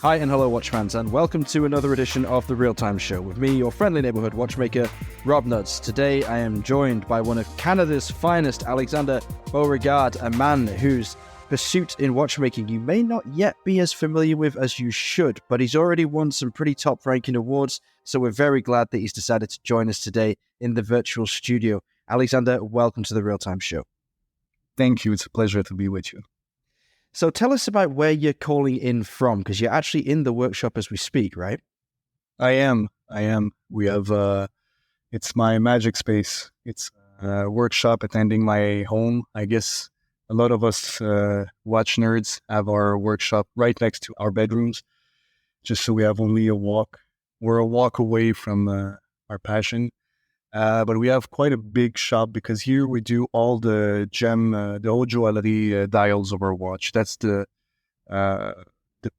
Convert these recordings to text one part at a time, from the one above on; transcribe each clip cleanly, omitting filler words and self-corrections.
Hi and hello, watch fans, and welcome to another edition of The Real Time Show with me, your friendly neighborhood watchmaker, Rob Nuts. Today I am joined by one of Canada's finest, Alexandre Beauregard, a man whose pursuit in watchmaking you may not yet be as familiar with as you should, but he's already won some pretty top-ranking awards, so we're very glad that he's decided to join us today in the virtual studio. Alexandre, welcome to The Real Time Show. Thank you. It's a pleasure to be with you. So tell us about where you're calling in from, because you're actually in the workshop as we speak, right? I am. We have, it's my magic space. It's a workshop attending my home. I guess a lot of us watch nerds have our workshop right next to our bedrooms, just so we have only a walk. We're a walk away from our passion. But we have quite a big shop because here we do all the the haute joaillerie dials of our watch. That's the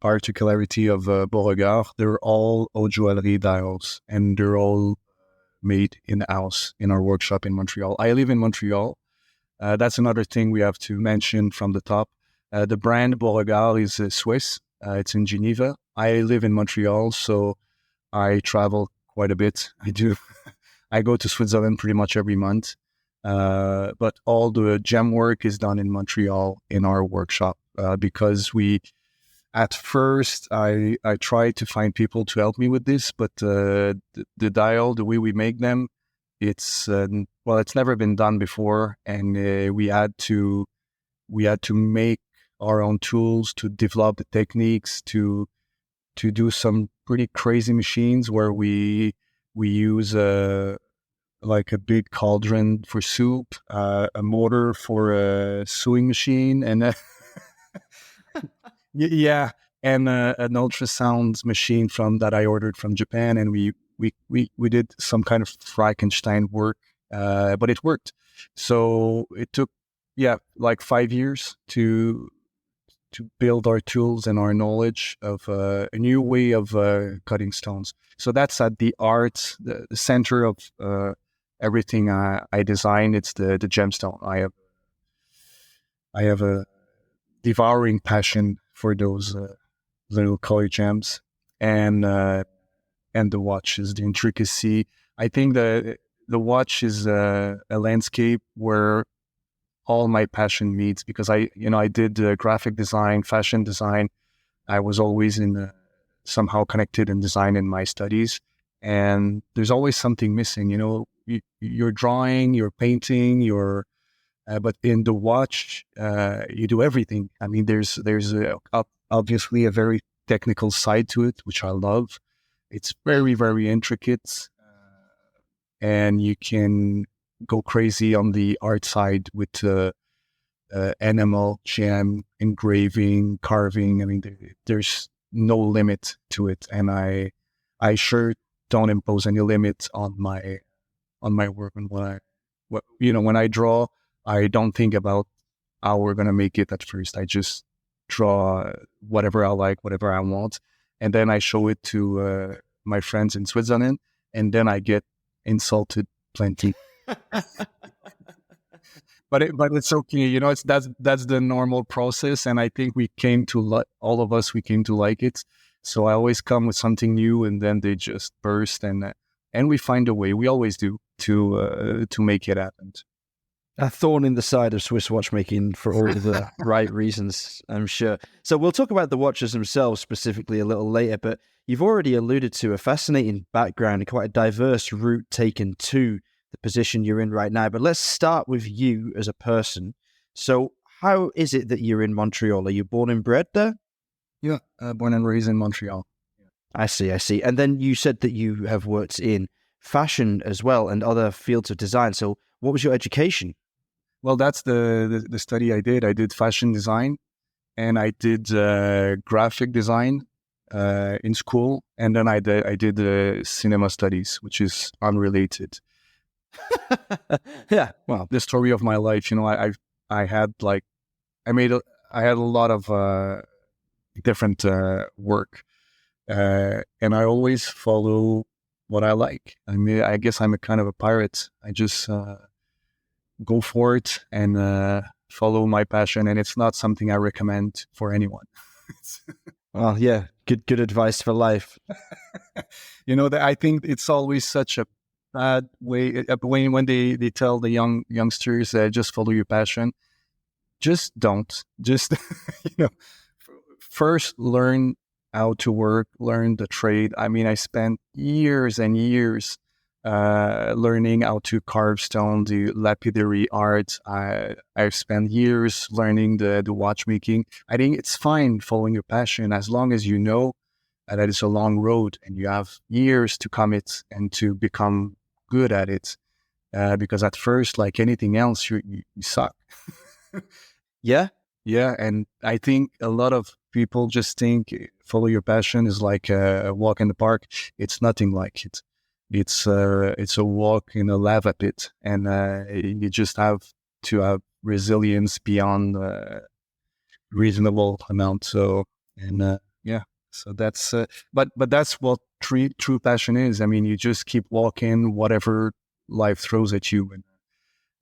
particularity of Beauregard. They're all haute joaillerie dials, and they're all made in-house in our workshop in Montreal. I live in Montreal. That's another thing we have to mention from the top. The brand Beauregard is Swiss. It's in Geneva. I live in Montreal, so I travel quite a bit. I go to Switzerland pretty much every month, but all the gem work is done in Montreal in our workshop because at first, I tried to find people to help me with this, but the dial, the way we make them, it's never been done before, and we had to make our own tools to develop the techniques to do some pretty crazy machines where we use like a big cauldron for soup, a motor for a sewing machine, and yeah, and an ultrasound machine that I ordered from Japan, and we did some kind of Frankenstein work, but it worked. So it took like 5 years to build our tools and our knowledge of a new way of cutting stones. So that's at the center of everything I design. It's the gemstone. I have a devouring passion for those little color gems and the watches, the intricacy. I think the watch is a landscape where all my passion meets, because I did graphic design, fashion design. I was always somehow connected in design in my studies, and there's always something missing. You're drawing, you're painting, but in the watch, you do everything. I mean, there's obviously a very technical side to it, which I love. It's very, very intricate, and you can go crazy on the art side with enamel, gem, engraving, carving. I mean, there's no limit to it, and I sure don't impose any limit on my work. And when I draw, I don't think about how we're gonna make it at first. I just draw whatever I like, whatever I want, and then I show it to my friends in Switzerland, and then I get insulted plenty. But it's okay. That's the normal process, and I think all of us came to like it. So I always come with something new, and then they just burst, and we find a way. We always do to make it happen. A thorn in the side of Swiss watchmaking for all of the right reasons, I'm sure. So we'll talk about the watches themselves specifically a little later, but you've already alluded to a fascinating background and quite a diverse route taken to the position you're in right now. But let's start with you as a person. So how is it that you're in Montreal? Are you born and bred there? Yeah, born and raised in Montreal. Yeah. I see. And then you said that you have worked in fashion as well and other fields of design. So what was your education? Well, that's the study I did. I did fashion design, and I did graphic design in school, and then I did cinema studies, which is unrelated. Yeah, well, the story of my life. I had a lot of different work, and I always follow what I like. I mean, I guess I'm a kind of a pirate. I just go for it and follow my passion, and it's not something I recommend for anyone. Well, yeah, good advice for life. That I think it's always such a bad way when they tell the youngsters just follow your passion. Just don't. Just you know, first learn how to work, learn the trade. I mean, I spent years and years learning how to carve stone, the lapidary art. I've spent years learning the watchmaking. I think it's fine following your passion as long as you know that it's a long road and you have years to commit and to become good at it. Because at first, like anything else, you suck. Yeah. Yeah, and I think a lot of people just think follow your passion is like a walk in the park. It's nothing like it. It's a walk in a lava pit, and you just have to have resilience beyond reasonable amount. So and yeah, so that's but that's what true passion is. I mean, you just keep walking whatever life throws at you,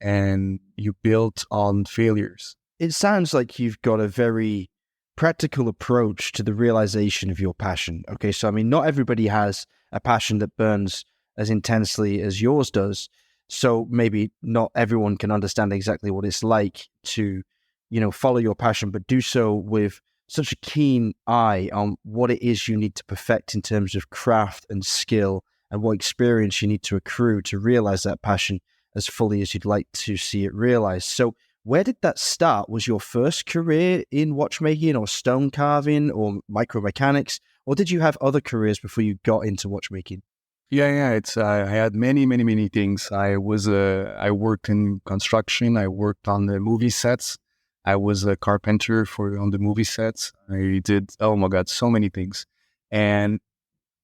and you build on failures. It sounds like you've got a very practical approach to the realization of your passion. Okay, so I mean, not everybody has a passion that burns as intensely as yours does. So maybe not everyone can understand exactly what it's like to, follow your passion, but do so with such a keen eye on what it is you need to perfect in terms of craft and skill and what experience you need to accrue to realize that passion as fully as you'd like to see it realized. So, where did that start? Was your first career in watchmaking or stone carving or micromechanics? Or did you have other careers before you got into watchmaking? Yeah. It's I had many things. I worked in construction. I worked on the movie sets. I was a carpenter for on the movie sets. I did oh my god, so many things. And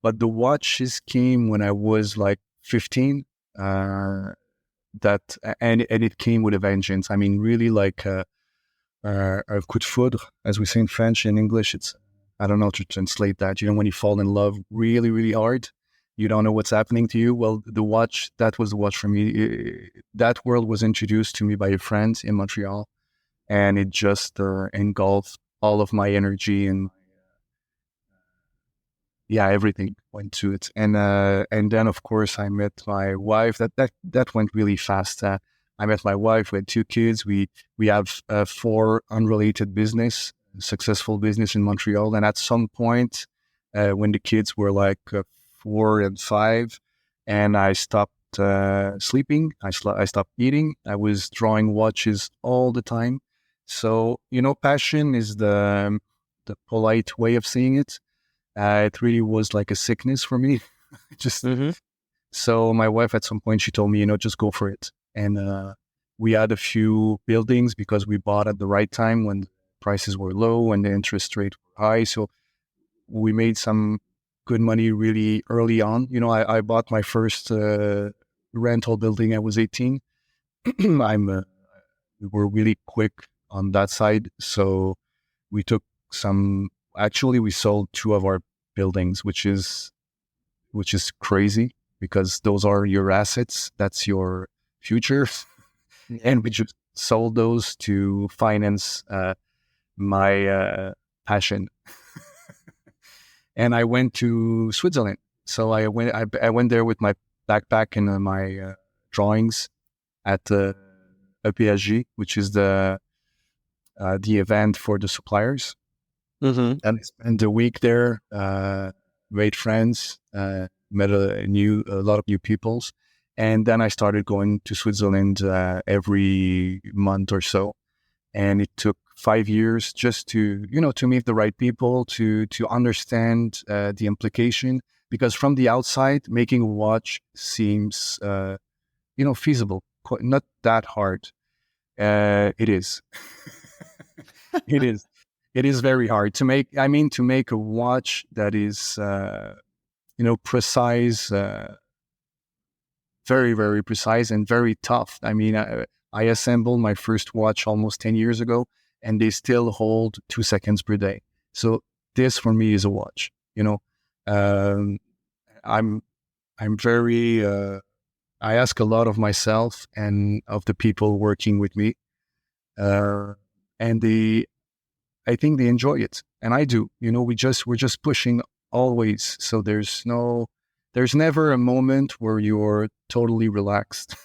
but the watches came when I was like 15. That and it came with a vengeance. I mean, really like a coup de foudre, as we say in French. In English, it's I don't know how to translate that. When you fall in love really hard, you don't know what's happening to you. Well, the watch that was the watch for me. That world was introduced to me by a friend in Montreal, and it just engulfed all of my energy and yeah, everything went to it. And then of course I met my wife. That went really fast. I met my wife. We had two kids. We have four unrelated successful business in Montreal. And at some point, when the kids were like 4 and 5, and I stopped sleeping, I stopped eating. I was drawing watches all the time. So passion is the polite way of seeing it. It really was like a sickness for me. Just Mm-hmm. so my wife at some point she told me, just go for it. And we had a few buildings because we bought at the right time when the prices were low and the interest rate were high. So we made some good money really early on. I bought my first rental building. I was 18. We were really quick on that side, so we took some. Actually, we sold two of our buildings, which is crazy because those are your assets. That's your future. Yeah. And we just sold those to finance my passion. And I went to Switzerland. So I went there with my backpack and my drawings at EPSG, which is the event for the suppliers. Mm-hmm. And I spent a week there, made friends, met a lot of new peoples, and then I started going to Switzerland every month or so. And it took 5 years just to meet the right people, to understand the implication. Because from the outside, making a watch seems feasible, not that hard. It is. It is. It is very hard to make. I mean, to make a watch that is, precise, very, very precise and very tough. I mean, I assembled my first watch almost 10 years ago, and they still hold 2 seconds per day. So this for me is a watch. Um, I'm very. I ask a lot of myself and of the people working with me, uh, and I think they enjoy it, and I do. We're just pushing always. So there's never a moment where you're totally relaxed.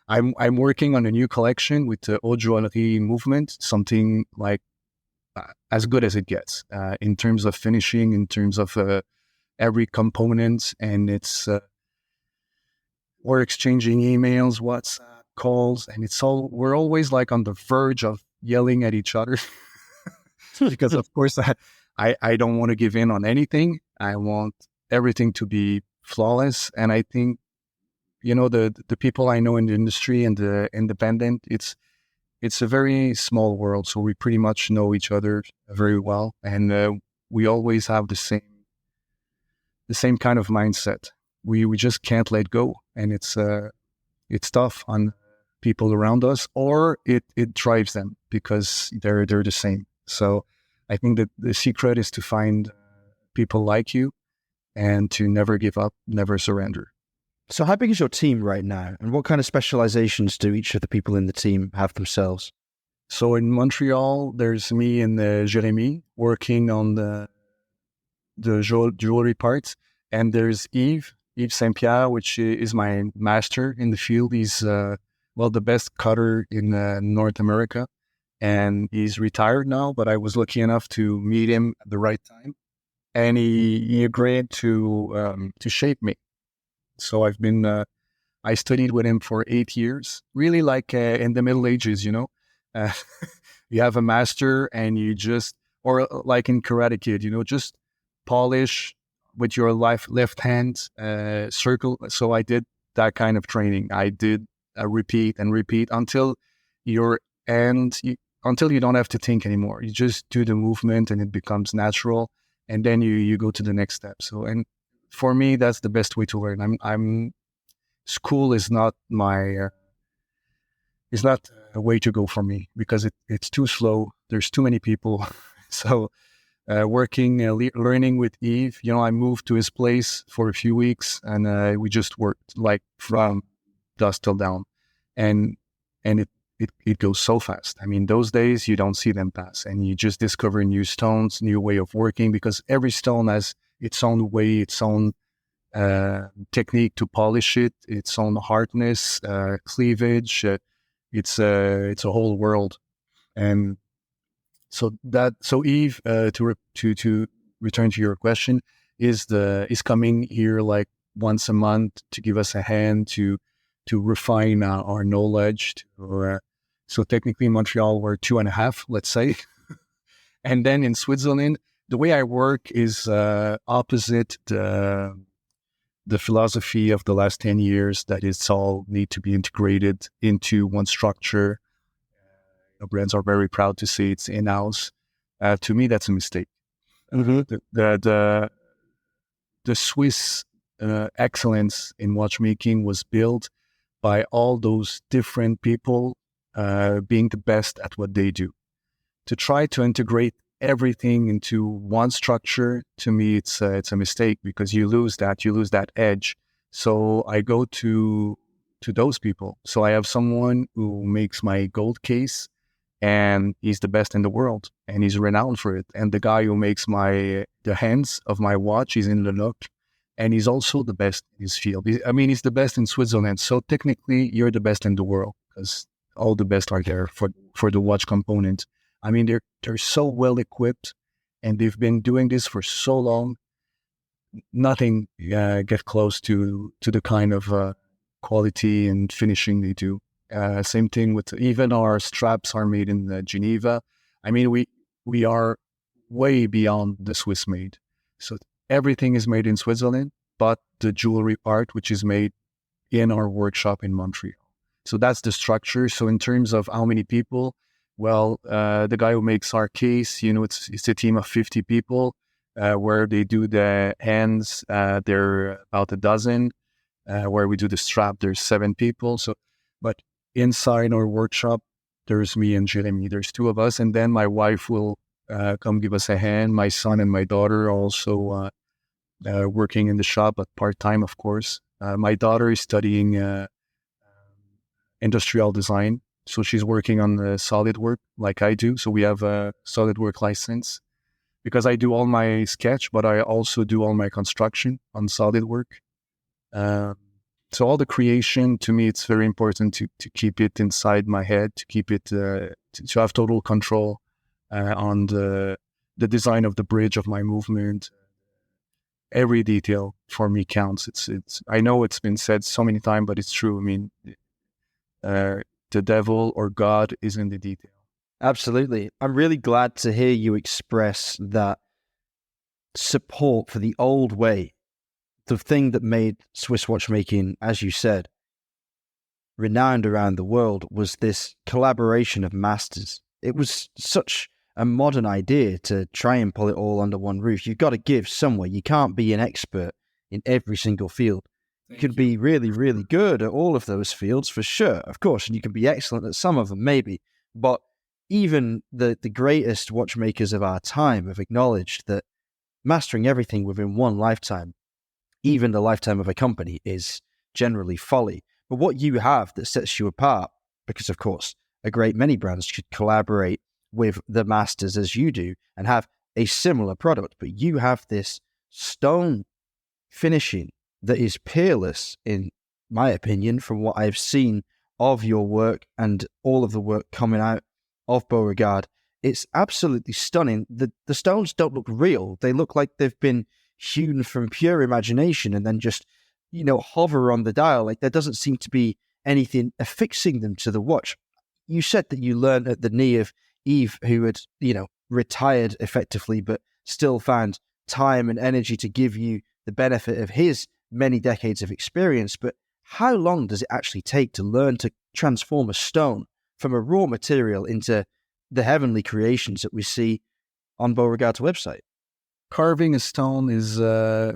I'm working on a new collection with the haute joaillerie movement, something like as good as it gets in terms of finishing, in terms of every component, and it's we're exchanging emails, WhatsApp calls, and we're always like on the verge of yelling at each other because of course I don't want to give in on anything. I want everything to be flawless, and I think the people I know in the industry and the independent, it's a very small world, so we pretty much know each other very well, and we always have the same kind of mindset. We just can't let go, and it's tough on people around us, or it drives them because they're the same. So I think that the secret is to find people like you and to never give up, never surrender. So how big is your team right now, and what kind of specializations do each of the people in the team have themselves? So in Montreal, there's me and Jeremy working on the jewelry parts, and there's Yves Saint Pierre, which is my master in the field. He's the best cutter in North America, and he's retired now. But I was lucky enough to meet him at the right time, and he agreed to shape me. So I studied with him for 8 years, really like in the Middle Ages, uh, you have a master and or like in Karate Kid, just polish with your left hand, circle. So I did that kind of training. I did repeat and repeat until until you don't have to think anymore. You just do the movement and it becomes natural. And then you go to the next step. So, and for me, that's the best way to learn. School is not is not a way to go for me because it's too slow. There's too many people. So, learning with Yves, I moved to his place for a few weeks, and we just worked like from dusk till dawn, and it goes so fast. I mean, those days you don't see them pass, and you just discover new stones, new way of working, because every stone has its own way, its own technique to polish it, its own hardness, cleavage. It's a whole world, and so Yves, to return to your question, is coming here like once a month to give us a hand to refine our knowledge. So technically in Montreal we're 2.5, let's say, and then in Switzerland the way I work is opposite the philosophy of the last 10 years, that it's all need to be integrated into one structure. Brands are very proud to say it's in-house. To me, that's a mistake. Mm-hmm. The Swiss excellence in watchmaking was built by all those different people being the best at what they do. To try to integrate everything into one structure, to me, it's a mistake, because you lose that edge. So I go to those people. So I have someone who makes my gold case, and he's the best in the world, and he's renowned for it. And the guy who makes the hands of my watch is in Lenox, and he's also the best in his field. He's the best in Switzerland. So technically, you're the best in the world, because all the best are there for the watch component. I mean, they're so well equipped, and they've been doing this for so long. Nothing get close to the kind of quality and finishing they do. Same thing with even our straps are made in Geneva. I mean, we are way beyond the Swiss made. So everything is made in Switzerland, but the jewelry part, which is made in our workshop in Montreal. So that's the structure. So in terms of how many people, well, the guy who makes our case, it's a team of 50 people. Where they do the hands, there are about a dozen. Where we do the strap, there's 7 people. So, but inside our workshop, there's me and Jeremy. There's 2 of us, and then my wife will come give us a hand. My son and my daughter are also working in the shop, but part-time, of course. My daughter is studying industrial design, So she's working on the SolidWorks like I do. So we have a SolidWorks license because I do all my sketch, but I also do all my construction on SolidWorks. So all the creation, to me, it's very important to keep it inside my head, to keep it, to have total control on the design of the bridge, of my movement. Every detail for me counts. It's. I know it's been said so many times, but it's true. I mean, the devil or God is in the detail. Absolutely. I'm really glad to hear you express that support for the old way. The thing that made Swiss watchmaking, as you said, renowned around the world was this collaboration of masters. It was such a modern idea to try and pull it all under one roof. You've got to give somewhere. You can't be an expert in every single field. You can be really, really good at all of those fields for sure, of course, and you can be excellent at some of them maybe. But even the greatest watchmakers of our time have acknowledged that mastering everything within one lifetime, even the lifetime of a company, is generally folly. But what you have that sets you apart, because of course a great many brands should collaborate with the masters as you do and have a similar product, but you have this stone finishing that is peerless, in my opinion, from what I've seen of your work and all of the work coming out of Beauregard. It's absolutely stunning. The stones don't look real. They look like they've been hewn from pure imagination and then just, hover on the dial. Like there doesn't seem to be anything affixing them to the watch. You said that you learned at the knee of Yves, who had, retired effectively, but still found time and energy to give you the benefit of his many decades of experience. But how long does it actually take to learn to transform a stone from a raw material into the heavenly creations that we see on Beauregard's website? Carving a stone is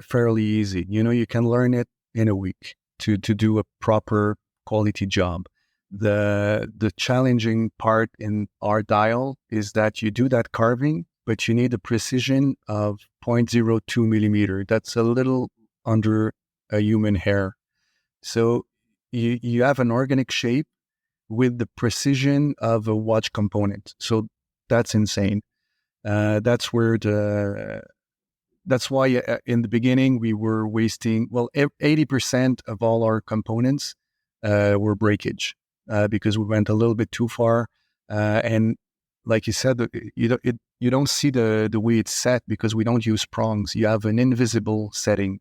fairly easy. You can learn it in a week to do a proper quality job. The challenging part in our dial is that you do that carving, but you need a precision of 0.02 millimeter. That's a little under a human hair. So you have an organic shape with the precision of a watch component. So that's insane. That's why in the beginning we were wasting, 80% of all our components were breakage because we went a little bit too far. And like you said, you don't see the way it's set because we don't use prongs. You have an invisible setting,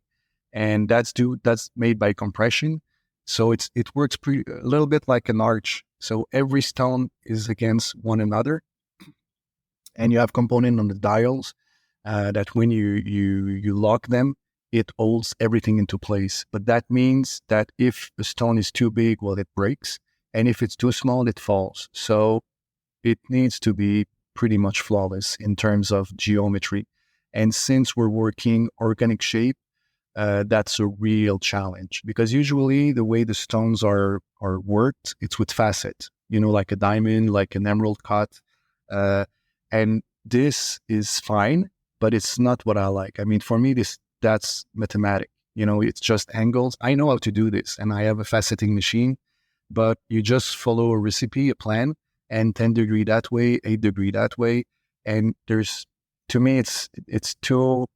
and that's made by compression. So it works a little bit like an arch. So every stone is against one another, and you have component on the dials that when you lock them, it holds everything into place. But that means that if a stone is too big, it breaks, and if it's too small, it falls. So it needs to be pretty much flawless in terms of geometry. And since we're working organic shape, that's a real challenge because usually the way the stones are worked, it's with facet, like a diamond, like an emerald cut. And this is fine, but it's not what I like. I mean, for me, that's mathematic. It's just angles. I know how to do this, and I have a faceting machine, but you just follow a recipe, a plan, and 10 degree that way, 8 degree that way. And to me, it's too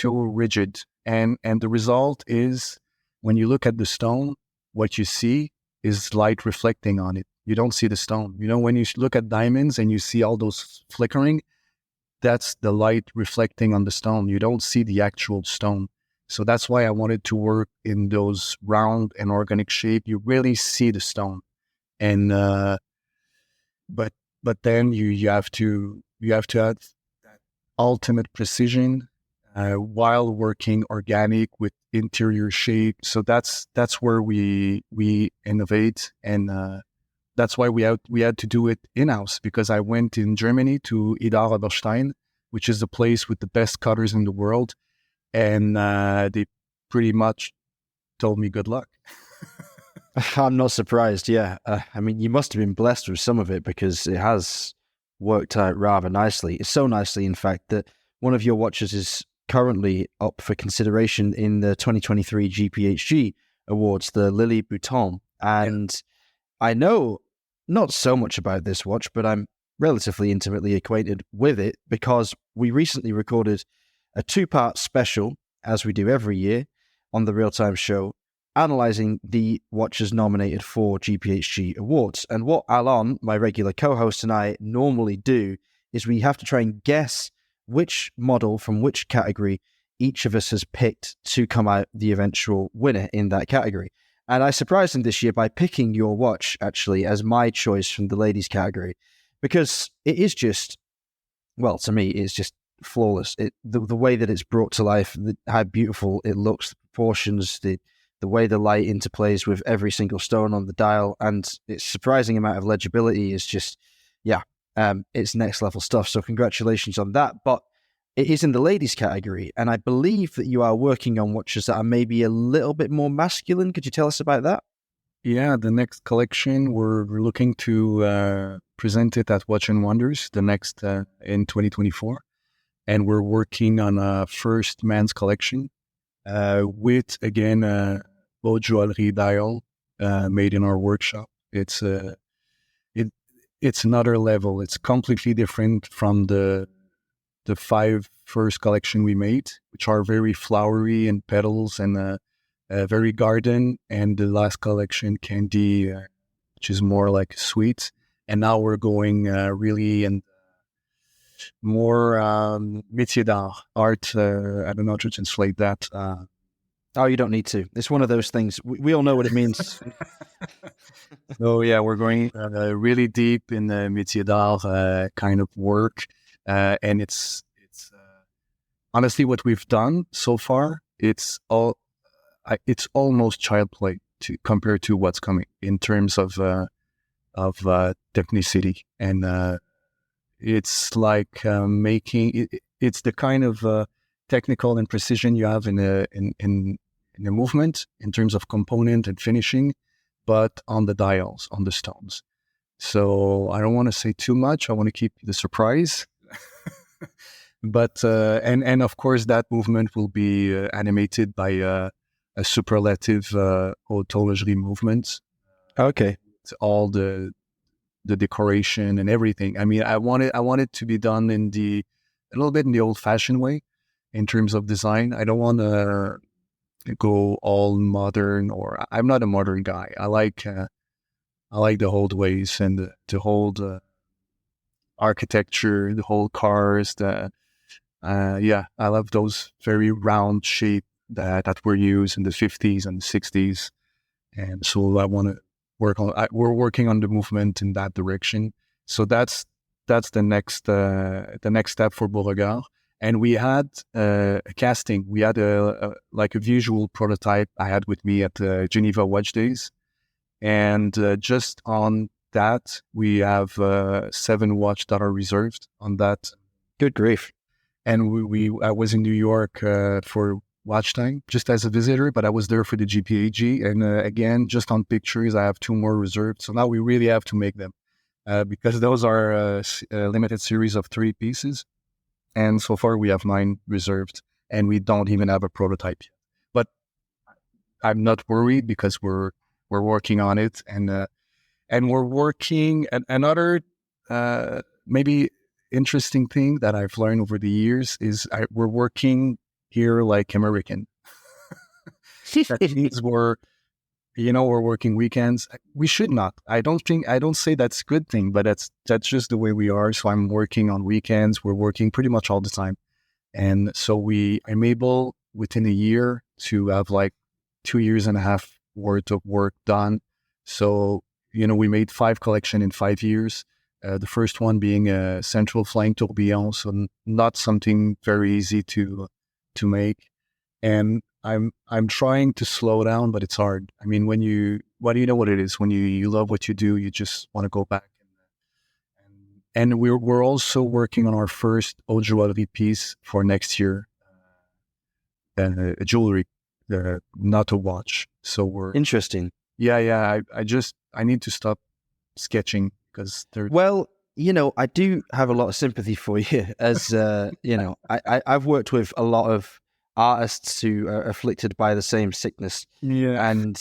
rigid. And the result is when you look at the stone, what you see is light reflecting on it. You don't see the stone. When you look at diamonds and you see all those flickering, that's the light reflecting on the stone. You don't see the actual stone. So that's why I wanted to work in those round and organic shape. You really see the stone. And but then you have to have that ultimate precision while working organic with interior shape. So that's where we innovate, and that's why we had to do it in-house, because I went in Germany to Idar Oberstein, which is the place with the best cutters in the world, and they pretty much told me good luck. I'm not surprised, yeah. I mean, you must have been blessed with some of it because it has worked out rather nicely. It's so nicely, in fact, that one of your watches is currently up for consideration in the 2023 GPHG Awards, the Lily Bouton. And I know not so much about this watch, but I'm relatively intimately acquainted with it because we recently recorded a 2-part special, as we do every year, on the Real Time Show, analysing the watches nominated for GPHG awards. And what Alon, my regular co-host, and I normally do is we have to try and guess which model from which category each of us has picked to come out the eventual winner in that category. And I surprised him this year by picking your watch, actually, as my choice from the ladies category, because it is just, well, to me, it's just flawless. The way that it's brought to life, how beautiful it looks, the proportions, the way the light interplays with every single stone on the dial, and its surprising amount of legibility is just, it's next level stuff. So congratulations on that. But it is in the ladies category, and I believe that you are working on watches that are maybe a little bit more masculine. Could you tell us about that? Yeah, the next collection, we're looking to present it at Watch and Wonders, the next in 2024. And we're working on a first men's collection with, again, both jewelry dial made in our workshop. It's another level. It's completely different from the 5 first collection we made, which are very flowery and petals and very garden. And the last collection, Candy, which is more like sweet. And now we're going really in more métier d'art, art. I don't know how to translate that. Oh, you don't need to. It's one of those things. We all know what it means. So yeah, we're going really deep in the métier d'art kind of work, and it's honestly what we've done so far. It's almost child play compared to what's coming in terms of technicity, and it's like making it's the kind of technical and precision you have in a movement in terms of component and finishing, but on the dials, on the stones. So I don't want to say too much. I want to keep the surprise. But and of course that movement will be animated by a superlative horlogerie movement. Okay. It's all the decoration and everything. I mean, I want it to be done a little bit in the old-fashioned way in terms of design. I don't want to go all modern, or I'm not a modern guy. I like the old ways and the old architecture, the whole cars. I love those very round shape that were used in the 50s and the 60s, and so I want to work on. We're working on the movement in that direction. So that's the next step for Beauregard. And we had a casting. We had a visual prototype I had with me at the Geneva Watch Days, and just on that we have 7 watch that are reserved on that. Good grief! And I was in New York for watch time just as a visitor, but I was there for the GPAG, and again, just on pictures, I have 2 more reserved. So now we really have to make them because those are a limited series of 3 pieces, and so far we have 9 reserved, and we don't even have a prototype yet. But I'm not worried because we're working on it, and we're working. Another maybe interesting thing that I've learned over the years is we're working here like American. That means we're working weekends. We should not. I don't say that's a good thing, but that's just the way we are. So I'm working on weekends. We're working pretty much all the time. And so I'm able within a year to have like 2.5 years worth of work done. So, we made 5 collection in 5 years. The first one being a central flying tourbillon, so not something very easy to make. And I'm trying to slow down, but it's hard. I mean, when you know what it is? When you love what you do, you just want to go back. And we're also working on our first haute joaillerie piece for next year, and a jewelry, not a watch. So we're interesting. Yeah. I need to stop sketching because they're. Well, I do have a lot of sympathy for you, as I've worked with a lot of artists who are afflicted by the same sickness. Yeah. And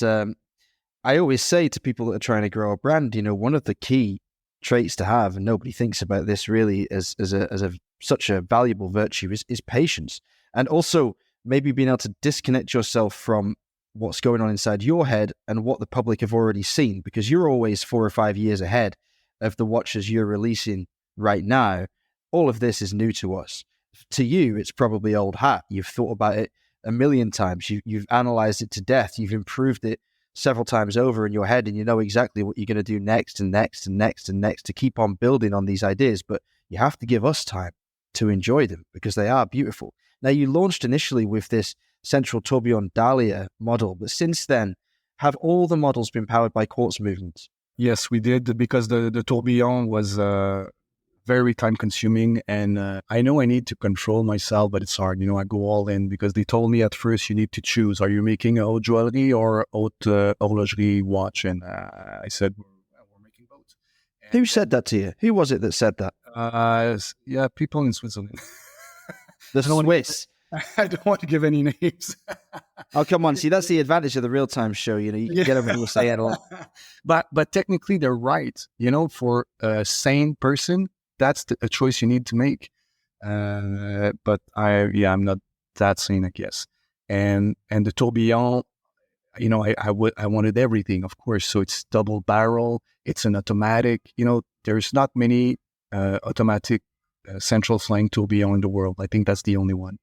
I always say to people that are trying to grow a brand, one of the key traits to have, and nobody thinks about this really as a such a valuable virtue, is patience, and also maybe being able to disconnect yourself from what's going on inside your head and what the public have already seen, because you're always 4 or 5 years ahead of the watches you're releasing right now. All of this is new to us. To you, it's probably old hat. You've thought about it a million times. You've analyzed it to death. You've improved it several times over in your head, and you know exactly what you're going to do next and next and next and next to keep on building on these ideas. But you have to give us time to enjoy them because they are beautiful. Now, you launched initially with this central tourbillon Dahlia model, but since then, have all the models been powered by quartz movements? Yes, we did, because the tourbillon was very time consuming, and I know I need to control myself, but it's hard. I go all in because they told me at first you need to choose: are you making a haute joaillerie or haute horlogerie watch? And I said we're making both. Who said that to you? Who was it that said that? Yeah, people in Switzerland. The Swiss. I don't want to give any names. Oh, come on. See, that's the advantage of the real-time show. You can get everything to say it all. But technically they're right. For a sane person, that's a choice you need to make. But I'm not that sane, I guess. And the tourbillon, I wanted everything, of course. So it's double barrel. It's an automatic. There's not many automatic central flying tourbillon in the world. I think that's the only one.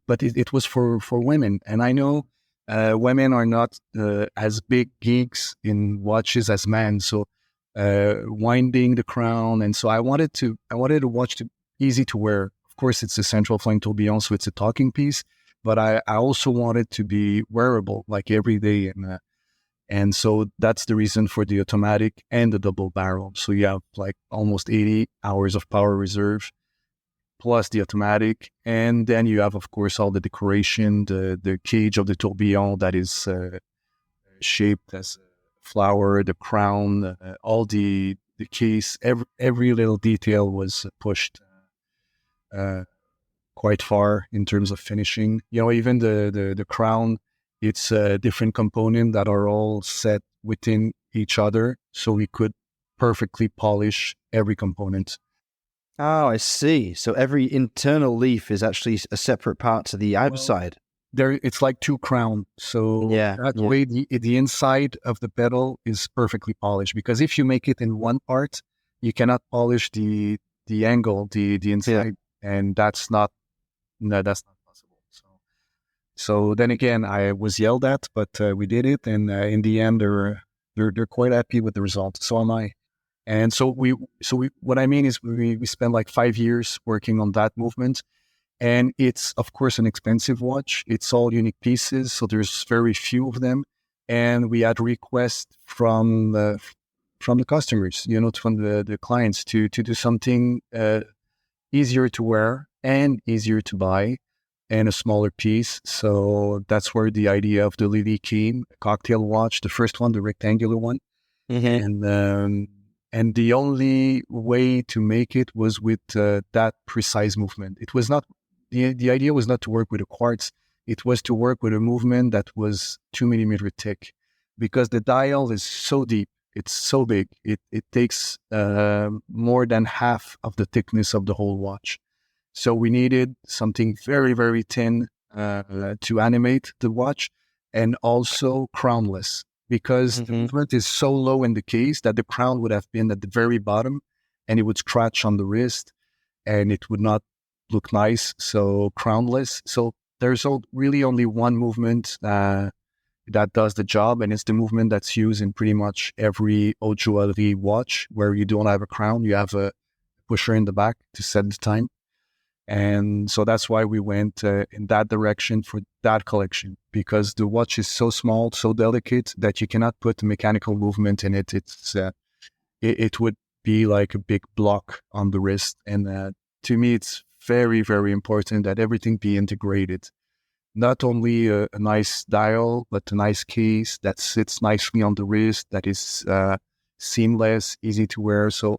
But it was for women, and I know women are not as big geeks in watches as men. So winding the crown, and so I wanted a watch to easy to wear. Of course, it's a central flying tourbillon, so it's a talking piece. But I also wanted to be wearable, like every day, and so that's the reason for the automatic and the double barrel. So you have like almost 80 hours of power reserve, plus the automatic, and then you have, of course, all the decoration, the cage of the tourbillon that is shaped as a flower, the crown, all the case, every little detail was pushed quite far in terms of finishing. Even the crown, it's a different component that are all set within each other, so we could perfectly polish every component. Oh, I see. So every internal leaf is actually a separate part to the outside. It's like two crowns. So that way the inside of the petal is perfectly polished, because if you make it in one part, you cannot polish the angle, the inside, and that's not possible. So then again, I was yelled at, but we did it, and in the end, they're quite happy with the result. So am I. And so we what I mean is we spent like 5 years working on that movement, and it's of course an expensive watch. It's all unique pieces, so there's very few of them, and we had requests from the customers, from the clients to do something easier to wear and easier to buy, and a smaller piece. So that's where the idea of the Lily came, a cocktail watch, the first one, the rectangular one, and the only way to make it was with that precise movement. It was not, the idea was not to work with a quartz. It was to work with a movement that was 2 millimeter thick, because the dial is so deep. It's so big. It takes more than half of the thickness of the whole watch. So we needed something very, very thin to animate the watch, and also crownless, because the movement is so low in the case that the crown would have been at the very bottom, and it would scratch on the wrist, and it would not look nice. So crownless. So there's really only one movement that does the job, and it's the movement that's used in pretty much every haute joaillerie watch, where you don't have a crown, you have a pusher in the back to set the time. And so that's why we went in that direction for that collection, because the watch is so small, so delicate, that you cannot put a mechanical movement in it. It would be like a big block on the wrist. And to me, it's very, very important that everything be integrated. Not only a nice dial, but a nice case that sits nicely on the wrist, that is seamless, easy to wear. So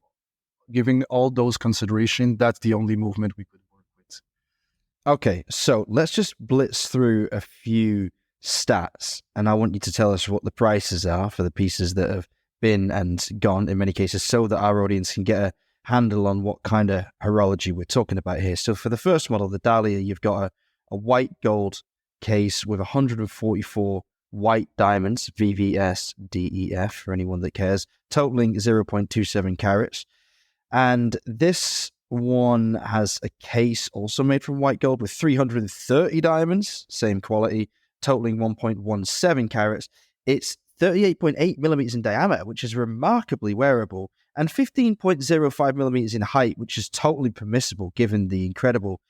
giving all those consideration, that's the only movement we could work with. Okay, so let's just blitz through a few stats, and I want you to tell us what the prices are for the pieces that have been and gone in many cases, so that our audience can get a handle on what kind of horology we're talking about here. So for the first model, the Dahlia, you've got a white gold case with 144 white diamonds, VVS DEF for anyone that cares, totaling 0.27 carats. And this one has a case also made from white gold with 330 diamonds, same quality, totaling 1.17 carats. It's 38.8 millimeters in diameter, which is remarkably wearable, and 15.05 millimeters in height, which is totally permissible given the incredible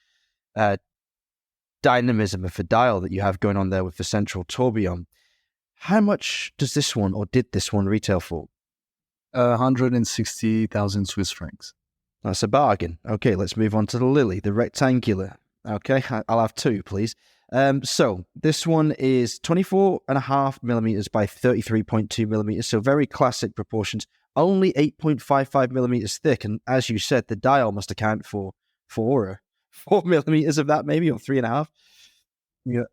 dynamism of the dial that you have going on there with the central tourbillon. How much does this one, or did this one, retail for? 160,000 Swiss francs. That's a bargain. Okay, let's move on to the Lily, the rectangular. Okay, I'll have two, please. So this one is 24.5 millimeters by 33.2 millimeters, so very classic proportions, only 8.55 millimeters thick. And as you said, the dial must account for 4 millimeters of that, maybe, or 3.5. Yeah.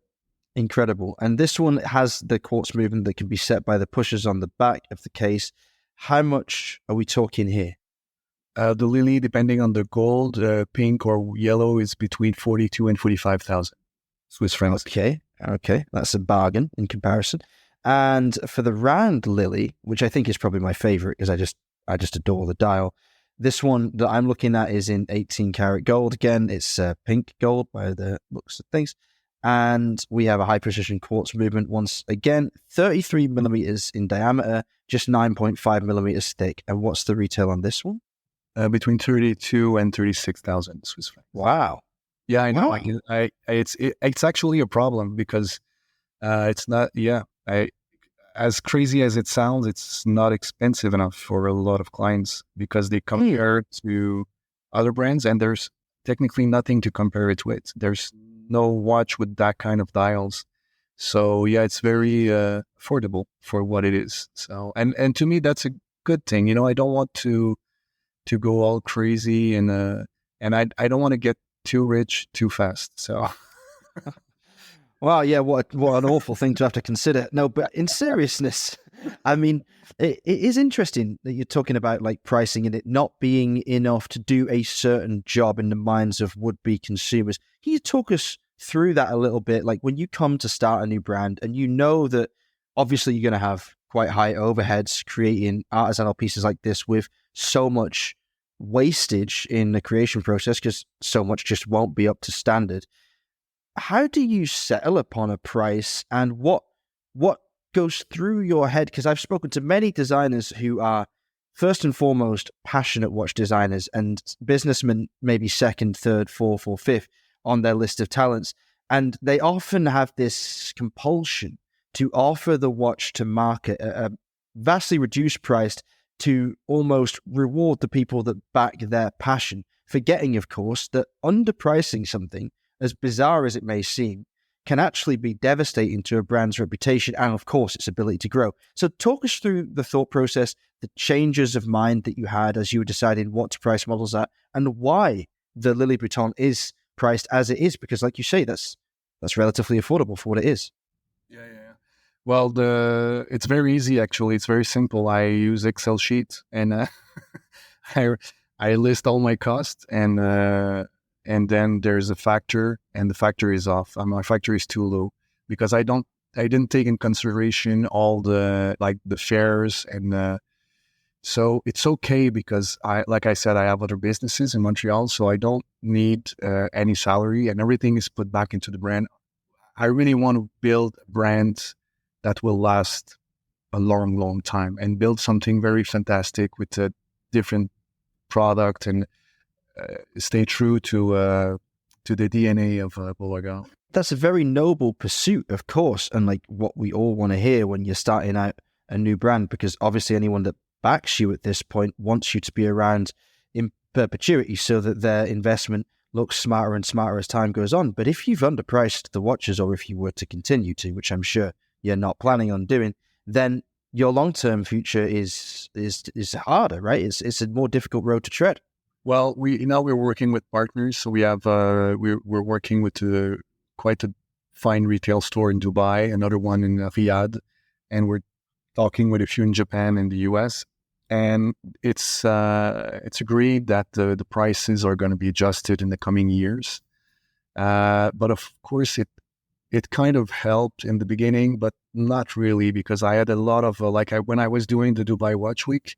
Incredible. And this one has the quartz movement that can be set by the pushers on the back of the case. How much are we talking here? The Lily, depending on the gold, pink or yellow, is between 42 and 45,000 Swiss francs. Okay, that's a bargain in comparison. And for the round Lily, which I think is probably my favorite because I just adore the dial. This one that I'm looking at is in 18 karat gold. Again, it's pink gold by the looks of things. And we have a high precision quartz movement once again, 33 millimeters in diameter, just 9.5 millimeters thick. And what's the retail on this one? Between 32 and 36,000 Swiss francs. Wow. Yeah, I know. Wow. It's actually a problem because it's not. Yeah, as crazy as it sounds, it's not expensive enough for a lot of clients because they compare to other brands, and there's technically nothing to compare it with. There's no watch with that kind of dials. So yeah, it's very affordable for what it is. So and to me, that's a good thing. You know, I don't want to go all crazy and I don't want to get too rich too fast. So Wow, yeah, what an awful thing to have to consider. No, but in seriousness, I mean, it is interesting that you're talking about like pricing and it not being enough to do a certain job in the minds of would-be consumers. Can you talk us through that a little bit? Like when you come to start a new brand and you know that obviously you're going to have quite high overheads creating artisanal pieces like this with so much wastage in the creation process because so much just won't be up to standard. How do you settle upon a price and what goes through your head? Because I've spoken to many designers who are first and foremost passionate watch designers and businessmen, maybe second, third, fourth, or fifth on their list of talents. And they often have this compulsion to offer the watch to market at a vastly reduced price to almost reward the people that back their passion, forgetting, of course, that underpricing something, as bizarre as it may seem, can actually be devastating to a brand's reputation and, of course, its ability to grow. So talk us through the thought process, the changes of mind that you had as you were deciding what to price models at, and why the Lily Breton is priced as it is, because like you say, that's relatively affordable for what it is. Yeah. Well, it's very easy, actually. It's very simple. I use Excel sheet and I list all my costs and then there's a factor and the factor is off. My factor is too low because I didn't take in consideration all the fares and so it's okay because like I said, I have other businesses in Montreal, so I don't need any salary and everything is put back into the brand. I really want to build a brand that will last a long, long time and build something very fantastic with a different product and stay true to the DNA of Beauregard. That's a very noble pursuit, of course, and like what we all want to hear when you're starting out a new brand, because obviously anyone that backs you at this point wants you to be around in perpetuity so that their investment looks smarter and smarter as time goes on. But if you've underpriced the watches, or if you were to continue to, which I'm sure you're not planning on doing, then your long-term future is harder, right? It's a more difficult road to tread. Well, we're working with partners, so we have we're working with quite a fine retail store in Dubai, another one in Riyadh, and we're talking with a few in Japan and the US. And it's agreed that the prices are going to be adjusted in the coming years. But of course, it kind of helped in the beginning, but not really, because I had a lot of when I was doing the Dubai Watch Week,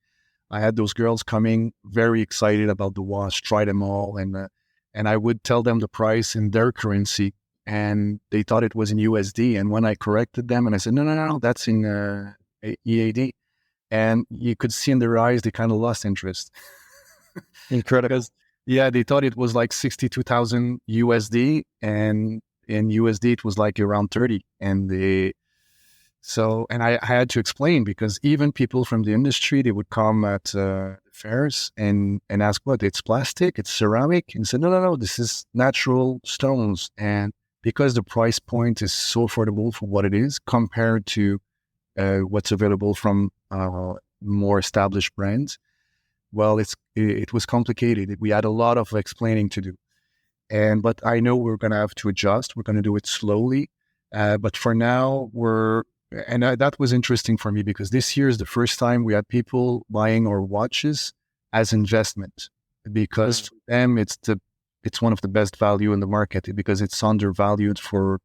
I had those girls coming very excited about the watch, try them all, and I would tell them the price in their currency, and they thought it was in USD. And when I corrected them, and I said, no, that's in EAD, and you could see in their eyes they kind of lost interest. Incredible. Because they thought it was like 62,000 USD, and in USD it was like around 30, and I had to explain, because even people from the industry, they would come at fairs and ask, what, it's plastic, it's ceramic? And said, no, this is natural stones. And because the price point is so affordable for what it is compared to what's available from more established brands, well, it was complicated. We had a lot of explaining to do. But I know we're going to have to adjust. We're going to do it slowly. But for now, that was interesting for me, because this year is the first time we had people buying our watches as investment, because for them, it's one of the best value in the market, because it's undervalued for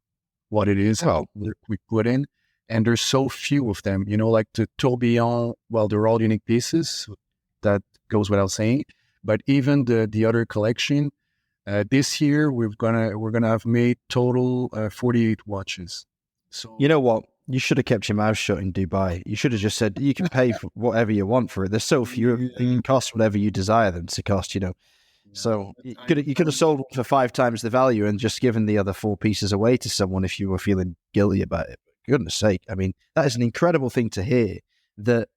what it is, how we put in. And there's so few of them, like the Tourbillon, well, they're all unique pieces. That goes without saying. But even the other collection, this year we're gonna have made total 48 watches. So you know what? You should have kept your mouth shut in Dubai. You should have just said you can pay for whatever you want for it. There's so few. They can cost whatever you desire them to cost. So you could have sold one for 5 times the value and just given the other 4 pieces away to someone if you were feeling guilty about it. For goodness sake, I mean, that is an incredible thing to hear, that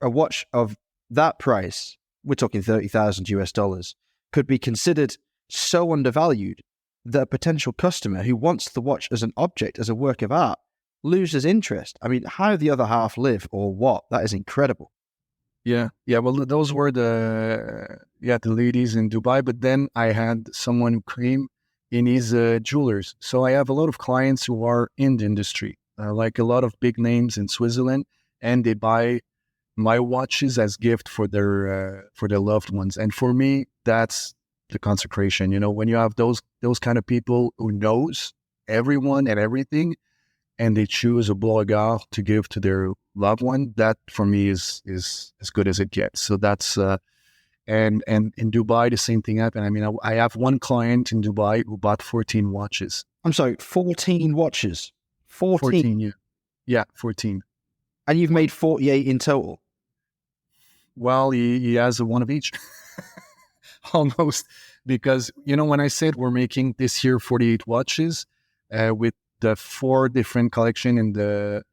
a watch of that price, we're talking $30,000 could be considered so undervalued that a potential customer who wants the watch as an object, as a work of art, loses interest. I mean, how the other half live or what? That is incredible. Yeah. Well, those were the ladies in Dubai, but then I had someone who came in his jewelers. So I have a lot of clients who are in the industry, like a lot of big names in Switzerland, and they buy my watches as gift for their loved ones. And for me, that's the consecration. When you have those kind of people who knows everyone and everything, and they choose a Beauregard to give to their loved one, that for me is as good as it gets. So that's and in Dubai the same thing happened. I mean, I have one client in Dubai who bought 14 watches. I'm sorry, 14 watches. 14, yeah, 14. And you've made 48 in total. Well, he has one of each. Almost, because when I said we're making this year 48 watches with the 4 different collection and the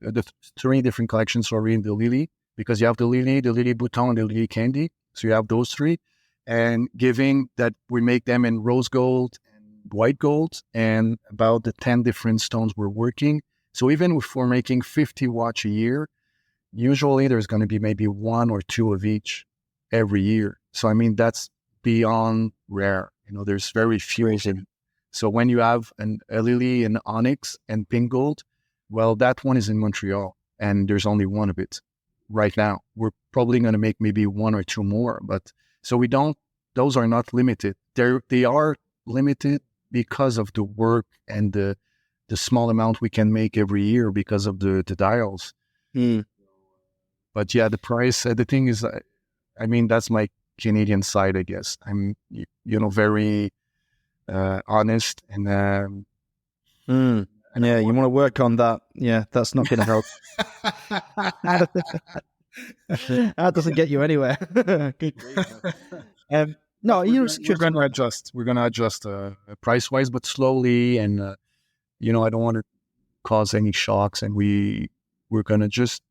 3 different collections, in the Lily, because you have the Lily Bouton, and the Lily Candy. So you have those 3, and giving that we make them in rose gold and white gold, and about the 10 different stones we're working. So even if we're making 50 watch a year, usually there's going to be maybe 1 or 2 of each every year. So, I mean, that's beyond rare. There's very few. So when you have a Lily in onyx and pink gold, well, that one is in Montreal, and there's only 1 of it right now. We're probably going to make maybe 1 or 2 more. But so those are not limited. They are limited because of the work and the small amount we can make every year because of the dials. But yeah, the price, the thing is, I mean, that's my Canadian side, I guess. I'm, very honest, and yeah, you want to work on that. Yeah, that's not going to help. That doesn't get you anywhere. No, we're going to adjust. We're going to adjust price wise, but slowly, and I don't want to cause any shocks, and we're going to just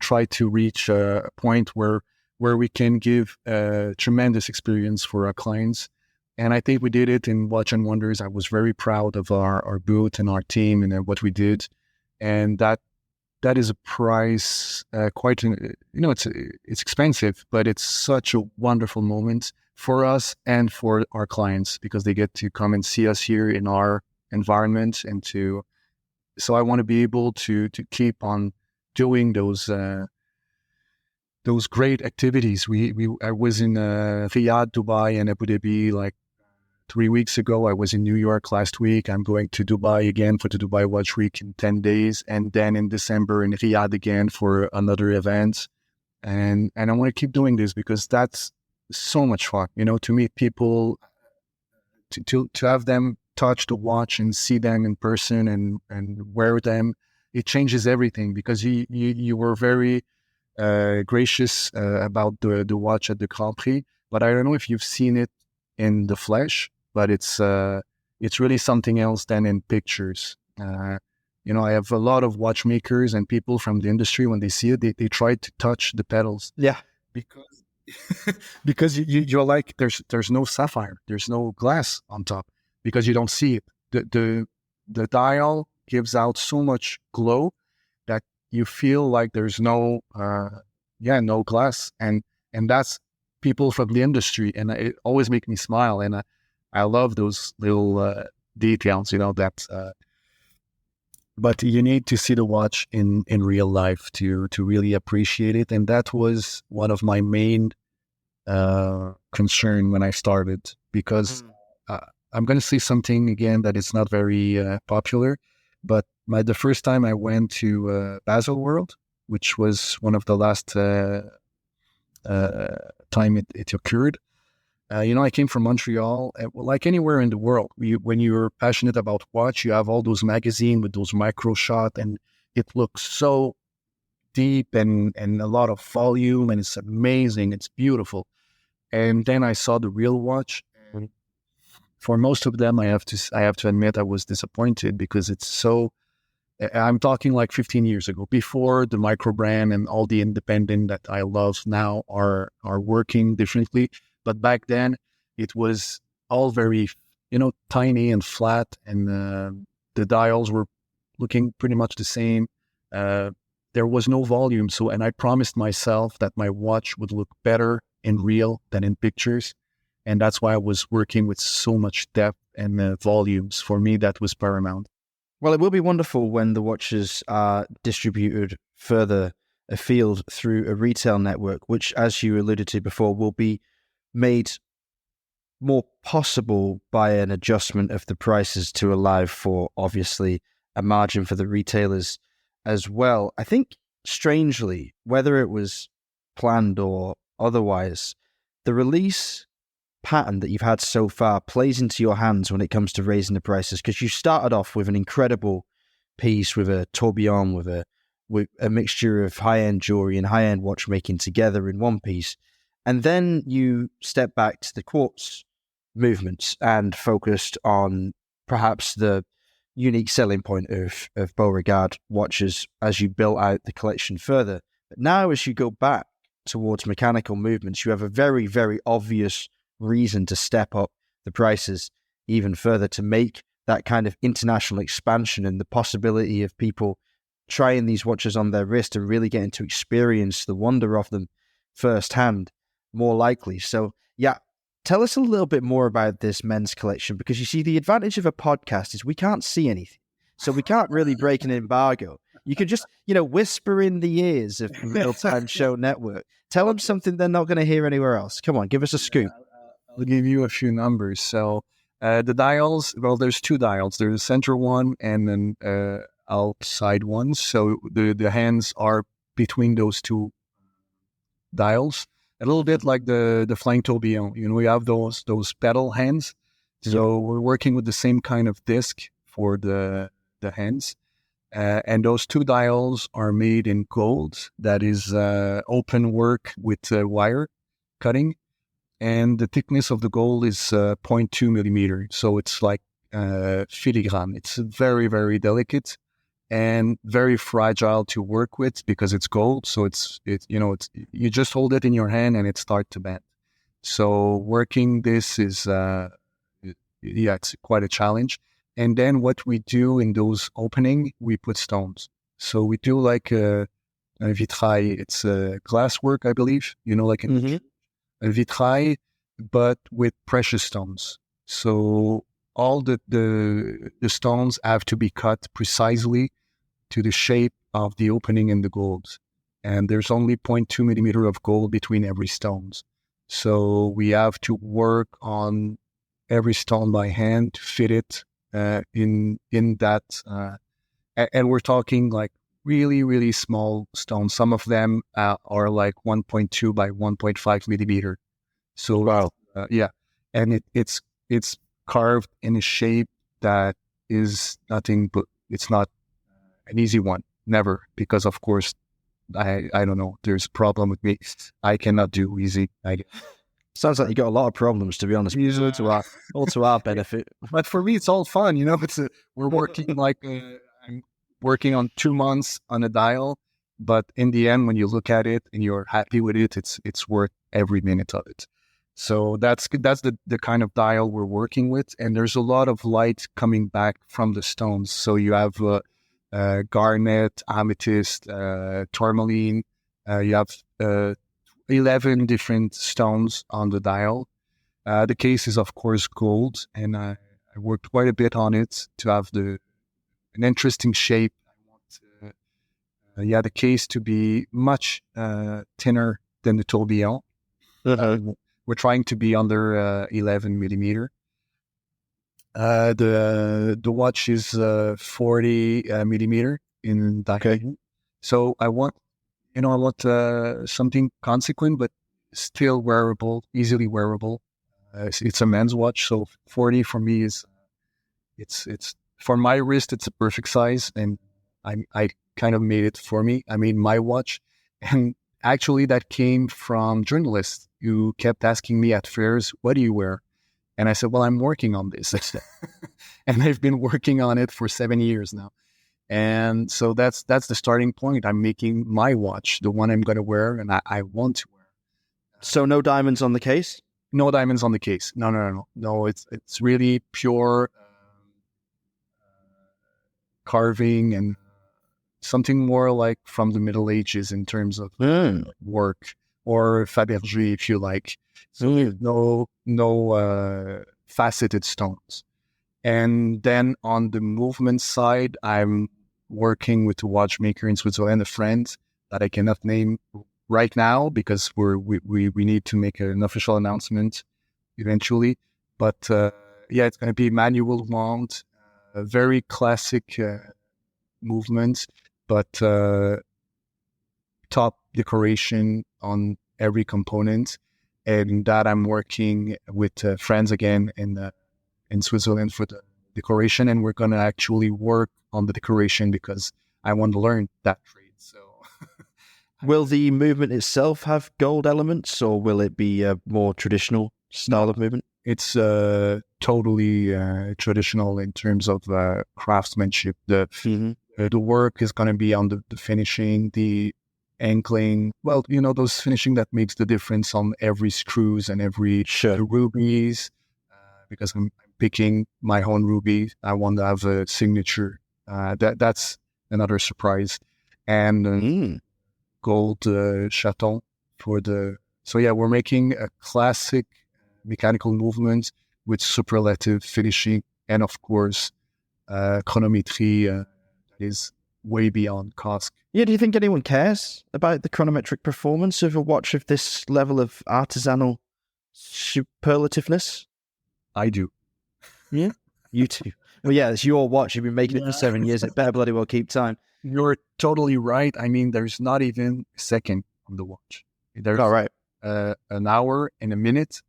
try to reach a point where we can give a tremendous experience for our clients. And I think we did it in Watch and Wonders. I was very proud of our booth and our team and what we did. And that is a price it's expensive, but it's such a wonderful moment for us and for our clients, because they get to come and see us here in our environment so I want to be able to keep on doing those great activities. I was in Riyadh, Dubai, and Abu Dhabi like 3 weeks ago. I was in New York last week. I'm going to Dubai again for the Dubai Watch Week in 10 days. And then in December in Riyadh again for another event. And I want to keep doing this because that's so much fun. To meet people, to have them touch the watch and see them in person and wear them. It changes everything because you were very gracious about the watch at the Grand Prix. But I don't know if you've seen it in the flesh, but it's really something else than in pictures. I have a lot of watchmakers and people from the industry. When they see it, they try to touch the pedals. Yeah, because because you're like there's no sapphire, there's no glass on top because you don't see it. The dial gives out so much glow that you feel like there's no glass, and that's people from the industry, and it always makes me smile, and I love those little details, that. But you need to see the watch in real life to really appreciate it, and that was one of my main concern when I started, because I'm going to say something again that is not very popular, but the first time I went to Basel World, which was one of the last time it occurred. I came from Montreal. Like anywhere in the world, when you're passionate about watch, you have all those magazines with those micro shot, and it looks so deep and a lot of volume, and it's amazing. It's beautiful. And then I saw the real watch. And for most of them, I have to admit I was disappointed because it's so. I'm talking like 15 years ago, before the micro brand and all the independent that I love now are working differently. But back then, it was all very, tiny and flat, and the dials were looking pretty much the same. There was no volume. And I promised myself that my watch would look better in real than in pictures. And that's why I was working with so much depth and volumes. For me, that was paramount. Well, it will be wonderful when the watches are distributed further afield through a retail network, which, as you alluded to before, will be made more possible by an adjustment of the prices to allow for, obviously, a margin for the retailers as well. I think, strangely, whether it was planned or otherwise, the release pattern that you've had so far plays into your hands when it comes to raising the prices, because you started off with an incredible piece with a tourbillon with a mixture of high-end jewelry and high-end watchmaking together in one piece, and then you step back to the quartz movements and focused on perhaps the unique selling point of Beauregard watches as you built out the collection further. But now, as you go back towards mechanical movements, you have a very, very obvious reason to step up the prices even further, to make that kind of international expansion and the possibility of people trying these watches on their wrist and really getting to experience the wonder of them firsthand more likely. So yeah, tell us a little bit more about this men's collection, because you see, the advantage of a podcast is we can't see anything, so we can't really break an embargo. You can just, whisper in the ears of the Real Time Show Network. Tell them something they're not going to hear anywhere else. Come on, give us a scoop. I'll give you a few numbers. So the dials, well, there's two dials. There's a center one and an outside one. So the hands are between those two dials. A little bit like the Flying Tourbillon. We have those pedal hands. So we're working with the same kind of disc for the hands. And those two dials are made in gold. That is open work with wire cutting. And the thickness of the gold is 0.2 millimeter. So it's like filigrane. It's very, very delicate and very fragile to work with because it's gold. So it's you just hold it in your hand and it starts to bend. So working this is, it's quite a challenge. And then what we do in those opening, we put stones. So we do like a vitrail. It's glass work, I believe, like a vitrail, but with precious stones. So all the stones have to be cut precisely to the shape of the opening in the gold. And there's only 0.2 millimeter of gold between every stones. So we have to work on every stone by hand to fit it in that. And we're talking like really, really small stones. Some of them are like 1.2 by 1.5 millimeter. So Wow. yeah, and it's carved in a shape that is nothing but it's not an easy one. Never, because of course I don't know. There's a problem with me. I cannot do easy. Sounds like you got a lot of problems, to be honest. Yeah. All to our benefit. But for me, it's all fun. You know, we're working like I'm working on 2 months on a dial, but in the end, when you look at it and you're happy with it, it's worth every minute of it. So that's the kind of dial we're working with, and there's a lot of light coming back from the stones. So you have garnet, amethyst, tourmaline. You have 11 different stones on the dial. The case is, of course, gold, and I worked quite a bit on it to have an interesting shape. I want the case to be much thinner than the tourbillon. We're trying to be under 11 millimeter. The watch is 40 millimeter in diameter. Okay. So I want something consequent, but still wearable, easily wearable. It's a men's watch, so 40 for me is it's for my wrist. It's a perfect size, and I kind of made it for me. I made my watch, and actually that came from journalists who kept asking me at fairs, "What do you wear?" And I said, "Well, I'm working on this," and I've been working on it for 7 years now. And so that's the starting point. I'm making my watch, the one I'm going to wear, and I want to wear. So no diamonds on the case? No diamonds on the case. No. It's really pure carving and something more like from the Middle Ages in terms of work, or Fabergé, if you like. So no faceted stones. And then on the movement side, I'm working with a watchmaker in Switzerland, a friend that I cannot name right now because we need to make an official announcement eventually. But it's going to be manual wound, very classic movements, but top decoration on every component. And that I'm working with friends again in Switzerland for the decoration, and we're going to actually work on the decoration because I want to learn that trade. So, will the movement itself have gold elements, or will it be a more traditional style of movement? It's totally traditional in terms of craftsmanship. The work is going to be on the finishing, the ankling. Well, those finishing that makes the difference on every screws and every the rubies. Because I'm picking my own ruby, I want to have a signature. That's another surprise. And gold chaton for the. So yeah, we're making a classic mechanical movement with superlative finishing, and of course, chronometry that is way beyond cost. Yeah, do you think anyone cares about the chronometric performance of a watch of this level of artisanal superlativeness? I do. Yeah, you too. Well, yeah, it's your watch. You've been making it for 7 years. It better bloody well keep time. You're totally right. I mean, there's not even a second on the watch. There's an hour and a minute.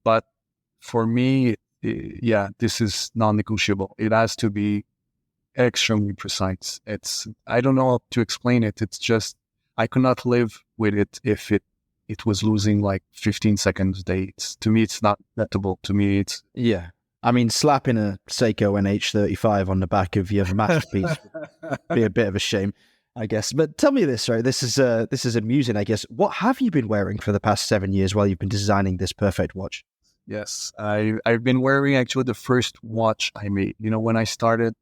But for me, this is non-negotiable. It has to be extremely precise. I don't know how to explain it. It's just, I could not live with it if it was losing like 15 seconds a day. To me, it's not acceptable. To me, it's... Yeah. I mean, slapping a Seiko NH35 on the back of your masterpiece would be a bit of a shame, I guess. But tell me this, right? This is amusing, I guess. What have you been wearing for the past 7 years while you've been designing this perfect watch? Yes, I've been wearing actually the first watch I made. When I started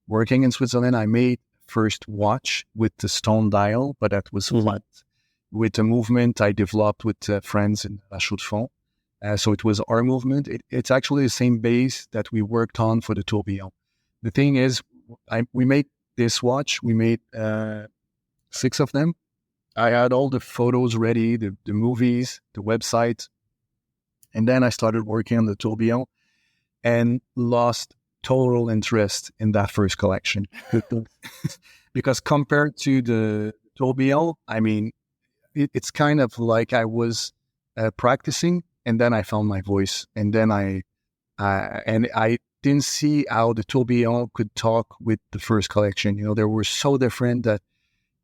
working in Switzerland, I made first watch with the stone dial, but that was flat. With a movement I developed with friends in La Chaux-de-Fonds. So it was our movement. It's actually the same base that we worked on for the tourbillon. The thing is, we made this watch. We made 6 of them. I had all the photos ready, the movies, the website. And then I started working on the tourbillon and lost total interest in that first collection. Because compared to the tourbillon, I mean, it's kind of like I was practicing, and then I found my voice, and then I didn't see how the tourbillon could talk with the first collection. You know, they were so different that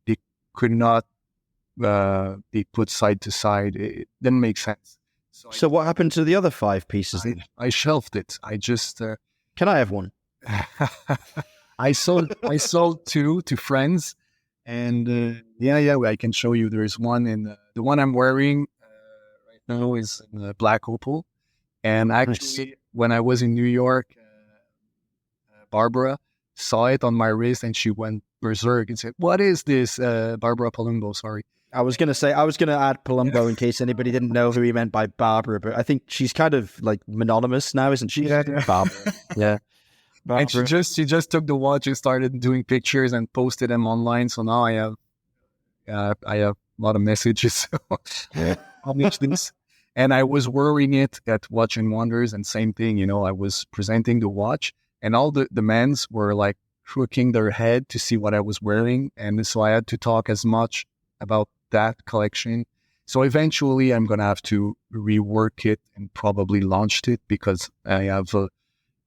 they could not be put side to side. It didn't make sense. So what happened to the other 5 pieces? I shelved it. I just can I have one? I sold 2 to friends, and I can show you. There is one in the one I'm wearing right now is in black opal, and actually when I was in New York, Barbara saw it on my wrist and she went berserk and said, "What is this?" Barbara Palumbo, sorry. I was going to add Palumbo in case anybody didn't know who he meant by Barbara, but I think she's kind of like mononymous now, isn't she? Yeah. Barbara. Yeah. Barbara. And she just took the watch and started doing pictures and posted them online. So now I have a lot of messages. Publish this. And I was wearing it at Watch and Wonders, and same thing, you know, I was presenting the watch and all the men's were like crooking their head to see what I was wearing. And so I had to talk as much about that collection. So eventually I'm going to have to rework it and probably launch it because I have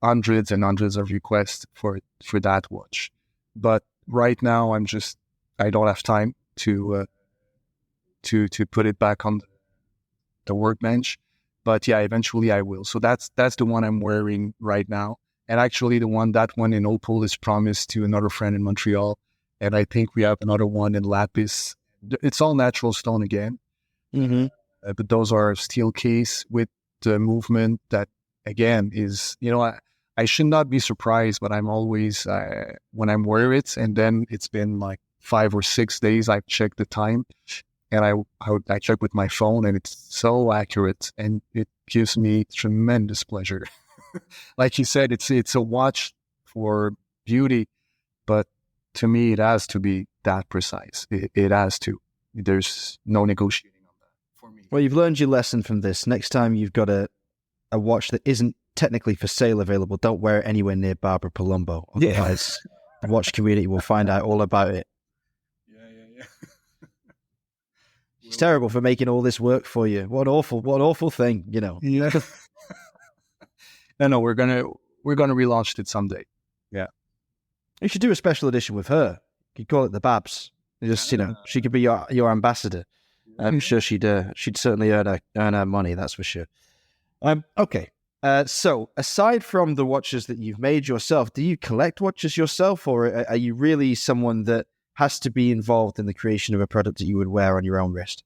hundreds and hundreds of requests for that watch. But right now I don't have time to put it back on the workbench. But yeah, eventually I will. So that's the one I'm wearing right now. And actually that one in opal is promised to another friend in Montreal. And I think we have another one in lapis. It's all natural stone again. Mm-hmm. But those are steel case with the movement that, again, is, you know, I should not be surprised, but I'm always, when I'm wearing it, and then it's been like 5 or 6 days, I've checked the time, and I check with my phone, and it's so accurate, and it gives me tremendous pleasure. Like you said, it's a watch for beauty, but to me, it has to be that precise. It has to. There's no negotiating on that for me. Well, you've learned your lesson from this. Next time you've got a watch that isn't technically for sale available, don't wear it anywhere near Barbara Palumbo. Otherwise, the watch community will find out all about it. Yeah. She's terrible for making all this work for you. What awful thing, you know. Yeah. No, we're gonna relaunch it someday. Yeah. You should do a special edition with her. You could call it the Babs. Just, you know, she could be your ambassador. I'm sure she'd certainly earn her money. That's for sure. Okay. So aside from the watches that you've made yourself, do you collect watches yourself, or are you really someone that has to be involved in the creation of a product that you would wear on your own wrist?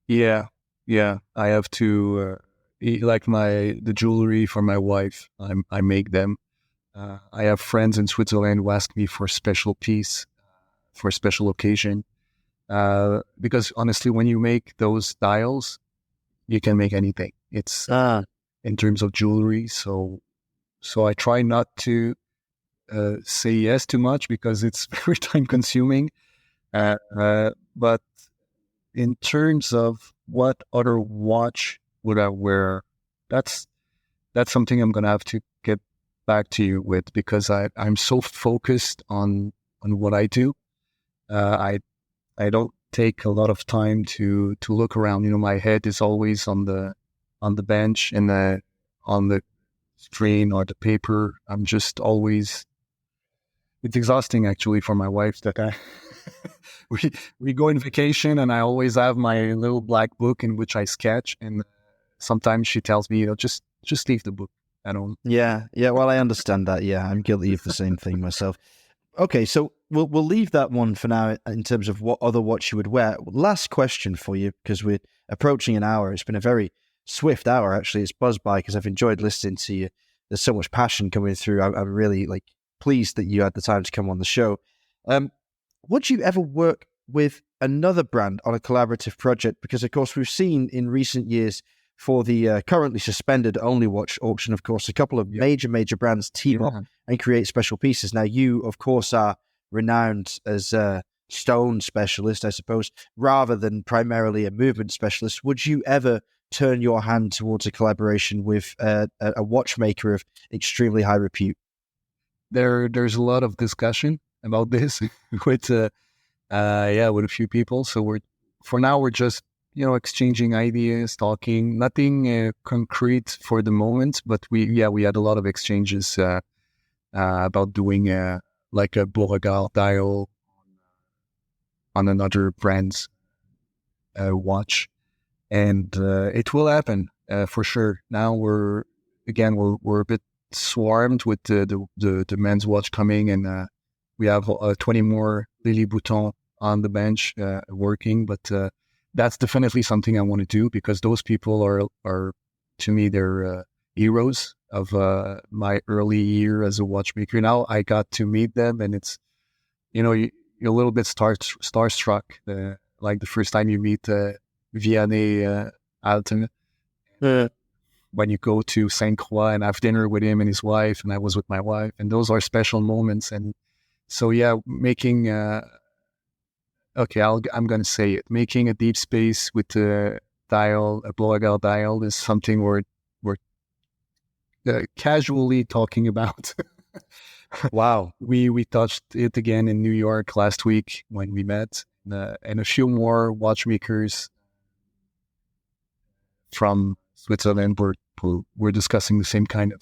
Yeah. I have to, like the jewelry for my wife. I make them. I have friends in Switzerland who ask me for a special piece, for a special occasion. Because honestly, when you make those dials, you can make anything. It's in terms of jewelry. So I try not to say yes too much because it's very time consuming. But in terms of what other watch would I wear, that's something I'm going to have to get back to you with, because I'm so focused on what I do. I don't take a lot of time to look around. You know, my head is always on the bench and on the screen or the paper. I'm just always. It's exhausting actually for my wife that we go on vacation and I always have my little black book in which I sketch, and sometimes she tells me, you know, just leave the book. I don't. Yeah. Well, I understand that. Yeah, I'm guilty of the same thing myself. Okay, so we'll leave that one for now in terms of what other watch you would wear. Last question for you, because we're approaching an hour. It's been a very swift hour, actually. It's buzzed by because I've enjoyed listening to you. There's so much passion coming through. I'm really pleased that you had the time to come on the show. Would you ever work with another brand on a collaborative project? Because, of course, we've seen in recent years for the currently suspended Only Watch auction, of course, a couple of major brands team up and create special pieces. Now, you, of course, are renowned as a stone specialist, I suppose, rather than primarily a movement specialist. Would you ever turn your hand towards a collaboration with a watchmaker of extremely high repute? There's a lot of discussion about this with a few people. So we're just exchanging ideas, talking. Nothing concrete for the moment, but we had a lot of exchanges about doing like a Beauregard dial on another brand's watch, and it will happen for sure. Now we're a bit swarmed with the men's watch coming, and we have 20 more Lily Bouton on the bench working. But that's definitely something I want to do, because those people are to me, they're heroes of my early year as a watchmaker. Now I got to meet them, and it's you're a little bit starstruck, like the first time you meet Vianney Alten. When you go to Saint Croix and have dinner with him and his wife, and I was with my wife, and those are special moments. And so, making, I'm going to say it, making a deep space with a Beauregard dial is something we're casually talking about. Wow. We touched it again in New York last week when we met, and a few more watchmakers from Switzerland we're discussing the same kind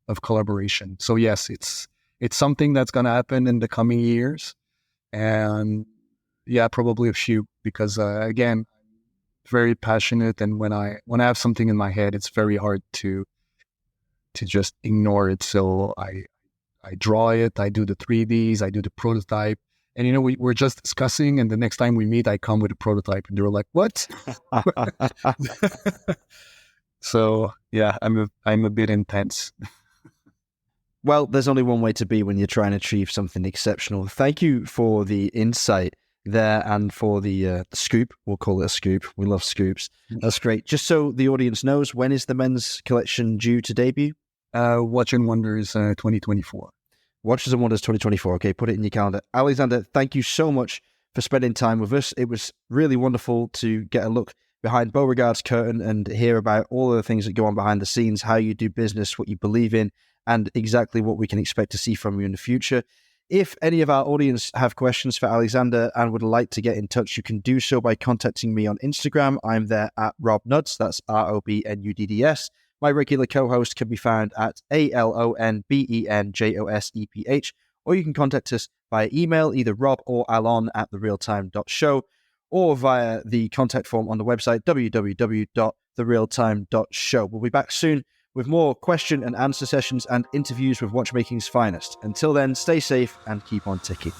of collaboration. So yes, it's something that's going to happen in the coming years, and probably a few, because again, very passionate, and when I have something in my head, it's very hard to just ignore it. So I draw it, I do the 3Ds, I do the prototype. And, we're just discussing, and the next time we meet, I come with a prototype, and they're like, "What?" So, I'm a bit intense. Well, there's only one way to be when you're trying to achieve something exceptional. Thank you for the insight there, and for the scoop. We'll call it a scoop. We love scoops. That's great. Just so the audience knows, when is the men's collection due to debut? Watch and Wonders 2024. Watches and Wonders 2024. Okay, put it in your calendar. Alexander, thank you so much for spending time with us. It was really wonderful to get a look behind Beauregard's curtain and hear about all of the things that go on behind the scenes, how you do business, what you believe in, and exactly what we can expect to see from you in the future. If any of our audience have questions for Alexander and would like to get in touch, you can do so by contacting me on Instagram. I'm there at Rob Nudds. That's ROBNUDDS. My regular co-host can be found at ALONBENJOSEPH, or you can contact us via email, either Rob or Alon at therealtime.show, or via the contact form on the website, www.therealtime.show. We'll be back soon with more question and answer sessions and interviews with watchmaking's finest. Until then, stay safe and keep on ticking.